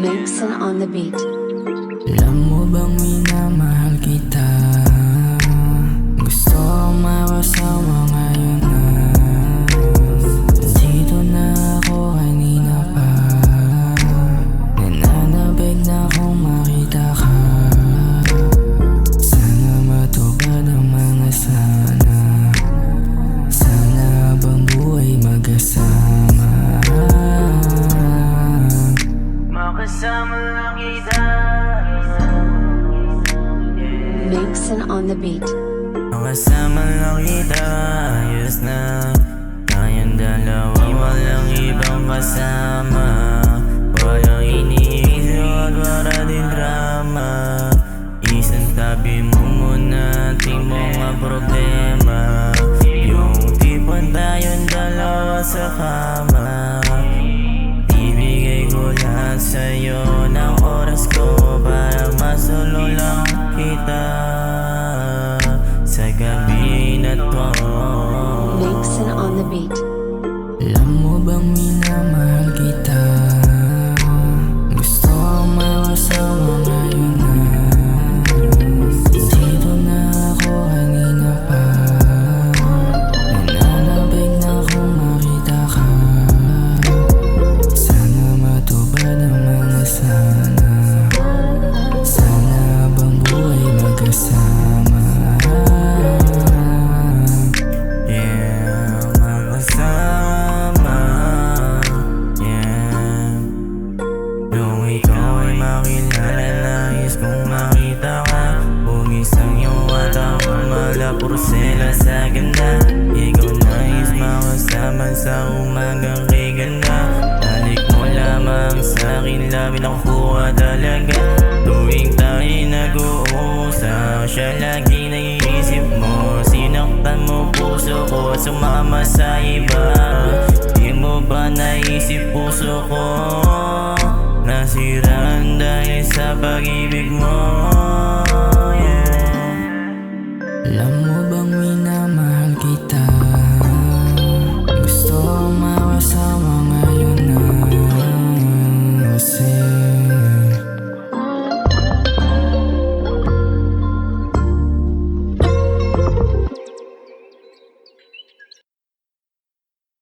Mixin on the beat. Alam mo bang minamahal kita? Gusto kong mawasawa ngayon na dito na ako kanina pa. Nananabig na akong makita ka. Sana matupad ang mga sana. Sana habang buhay magkasama. Makasama lang kita. Mixin on the beat. Makasama lang kita, ayos na. Tayong dalawa, walang ibang kasama. Walang iniisip at wala din drama. Isang tabi mo muna ating mga problema. Yung tipon tayong dalawa sa kama. Ibigay ko lahat sa'yo ng oras ko para masulong lang kita sa gabi na to. Mixin on the beat. Alam mo bang minamahal kita? Gusto kong mawasawa ngayon na dito na ako kanina pa. Nananabig na akong makita ka. Sana matupad ang mga sana. Sana habang buhay magkasama. Yeah, magkasama. Yeah. Nung ikaw ay makilala, nais kong makita ka. Hugis ang iyong mata, umala pursela sa ganda. Ikaw nais makasama sa umagang kay ganda. Balik mo lamang sa'kin, labi ng kuha talaga. Tuwing tayo nag-uusap, siya lagi naiisip mo. Sinaktan mo puso ko at sumama sa iba. Di mo ba naisip puso ko? Nasiraan dahil sa pag-ibig mo. Yeah. Alam mo bang minamahal kita? Gusto kong mawasawa